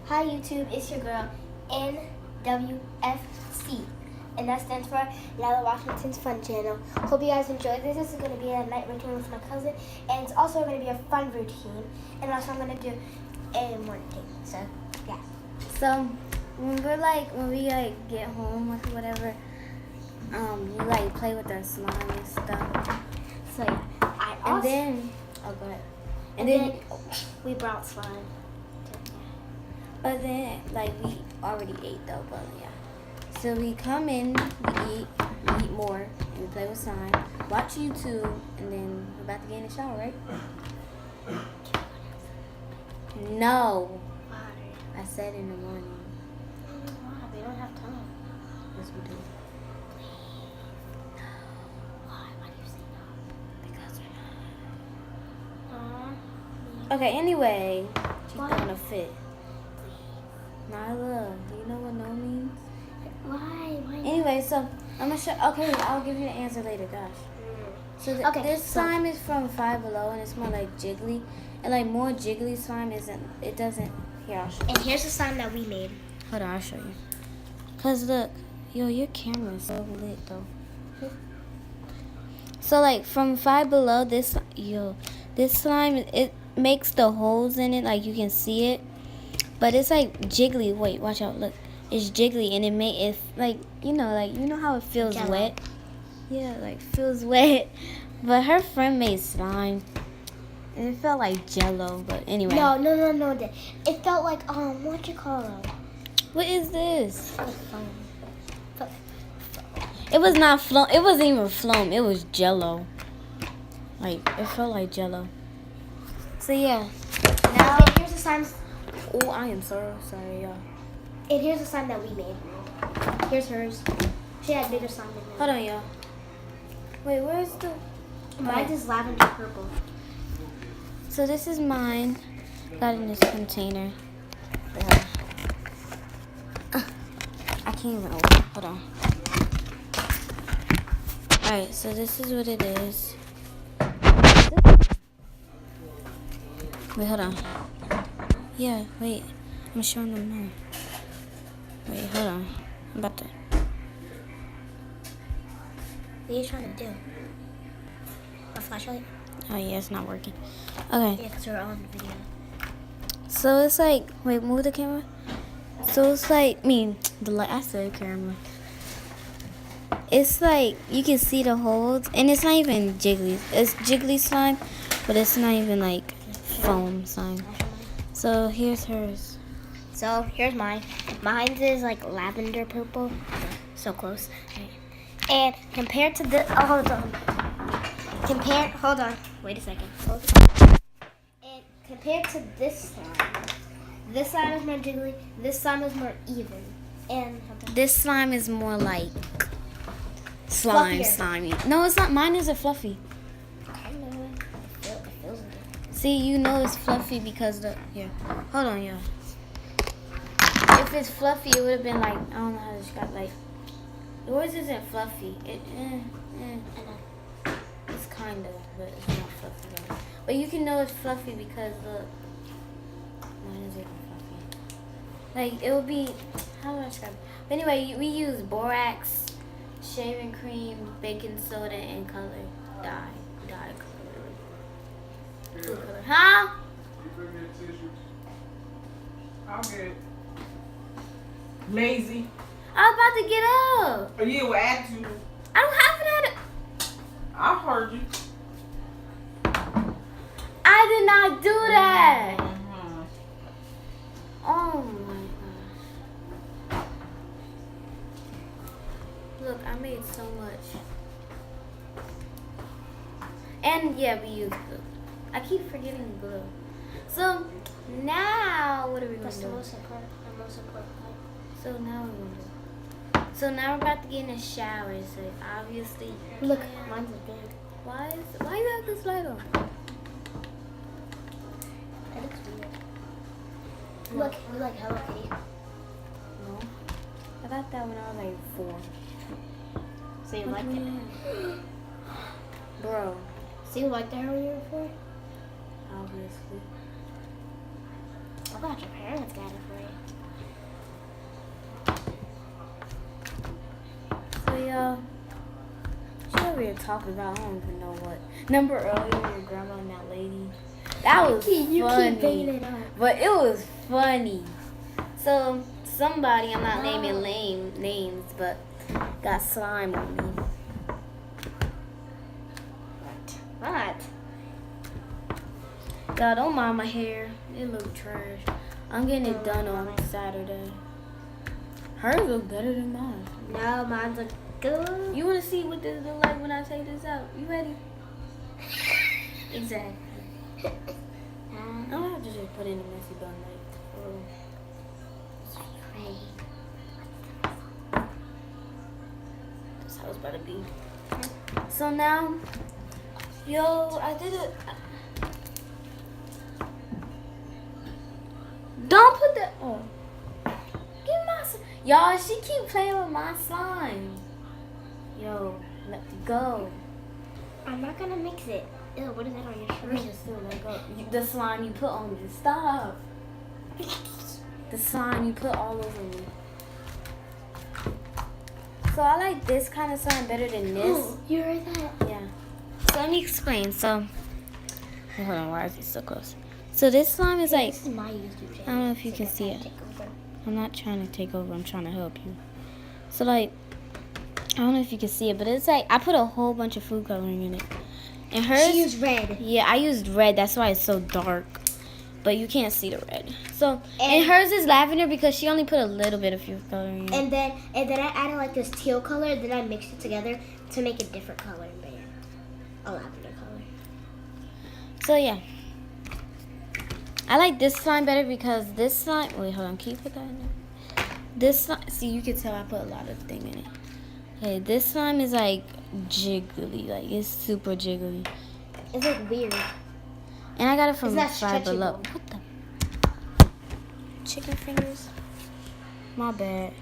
Hi YouTube, it's your girl NWFC, and that stands for Lala Washington's Fun Channel. Hope you guys enjoyed this. This is going to be a night routine with my cousin, and it's also going to be a fun routine, and also I'm going to do a morning thing. So yeah. So when we get home or whatever, we play with our slime and stuff. So yeah, Go ahead. And then we brought slime. But then we already ate though, but yeah. So we come in, we eat more, and we play with slime, watch YouTube, and then we're about to get in the shower, right? No. Why? I said in the morning. Why? We don't have time. Yes, we do. Why? Why do you say no? Because we're not. Okay, anyway, she's Why? throwing a fit. Nyla, do you know what no means? Why? Anyway, so I'm gonna show. Okay, I'll give you the answer later. Gosh. So this slime is from Five Below, and it's more like jiggly, and more jiggly slime isn't. It doesn't. Here, I'll show you. And here's the slime that we made. Hold on, I'll show you. Cause look, your camera is so lit though. So from Five Below, this slime, it makes the holes in it, you can see it. But it's jiggly. Wait, watch out. Look, it's jiggly, and you know how it feels Jello. wet. Yeah, feels wet. But her friend made slime, and it felt like Jello. But anyway. No. It felt like what you call it? What is this? Foam. It was not foam. It wasn't even foam. It was Jello. It felt like Jello. So yeah. Now here's the slime. Oh, I am so sorry, y'all. And here's the slime that we made. Here's hers. She had bigger slime than mine. Hold on, y'all. Wait, where's the... Mine is lavender purple. So this is mine. Got in this container. Yeah. I can't even open it. Hold on. Alright, so this is what it is. Wait, hold on. Yeah, wait. I'm showing them now. Wait, hold on. I'm about to... What are you trying to do? A flashlight? Oh, yeah, it's not working. Okay. Yeah, because we're on video. So it's wait, move the camera. So it's the light. I said camera. It's you can see the holes, and it's not even jiggly. It's jiggly slime, but it's not even foam slime. So here's hers. So here's mine. Mine is lavender purple. So close. And compared to this, hold on. Hold on. Wait a second. And compared to this slime is more jiggly. This slime is more even. And This slime is more slime, Fluffier. slimy. No, it's not. Mine isn't fluffy. it feels good. See, you know it's fluffy because here. Hold on, y'all. If it's fluffy, it would have been I don't know how to describe yours isn't fluffy. It's kind of, but it's not fluffy. Though. But you can know it's fluffy because look, mine isn't fluffy. It would be, how do I describe it? But anyway, we use borax, shaving cream, baking soda, and color dye color. Food color. Huh? I'll get it. Lazy. I was about to get up. Oh, yeah, with attitude. I don't have an attitude. I heard you. I did not do that. Mhm. Oh my gosh. Look, I made so much. And yeah, we used glue. I keep forgetting glue. So now, what are we going That's to the do? most important part. So now we're going to do. So now we're about to get in the shower. So obviously, Look, mine's big. why you have this light on? That looks weird. Look, you like Hello Kitty. No, I got that when I was 4. So you What liked do it. you mean? Bro, So you liked it when you were 4? obviously. I thought your parents got it for you. y'all. She over here talking about I don't even know what. Remember earlier your grandma and that lady? That was funny. it up. But it was funny. So somebody, I'm not naming names, but got slime on me. What? God, don't mind my hair. It look trash. I'm getting it done on Saturday. Hers look better than mine. No, mine's look good. You want to see what this look like when I take this out? You ready? Exactly. I'm gonna have to just put in a messy bun That's how it's about to be. So now, yo, I did it. Don't put that. Oh, give my. Y'all, she keep playing with my slime. Yo, let it go. I'm not gonna mix it. Ew, what is that on your Let me shirt? just still let go. The slime you put on me. Stop. The slime you put all over me. So I like this kind of slime better than this. You heard that? Yeah. So let me explain. So, hold on. Why is it so close? So this slime is like, This is my YouTube channel. I don't know if you can see it. I'm not trying to take over. I'm trying to help you. So like, I don't know if you can see it, but it's like I put a whole bunch of food coloring in it. And hers, She used red. yeah, I used red. That's why it's so dark. But you can't see the red. So, and And- hers is lavender because she only put a little bit of food coloring in. And then I added like this teal color. Then I mixed it together to make a different color in there. A lavender color. So yeah. I like this slime better because this slime, wait, hold on, can you put that in there? This slime, see, you can tell I put a lot of thing in it. Okay, this slime is like jiggly, like it's super jiggly. It's like weird. And I got it from It's not Five Below. stretchable. What the? Chicken fingers? My bad.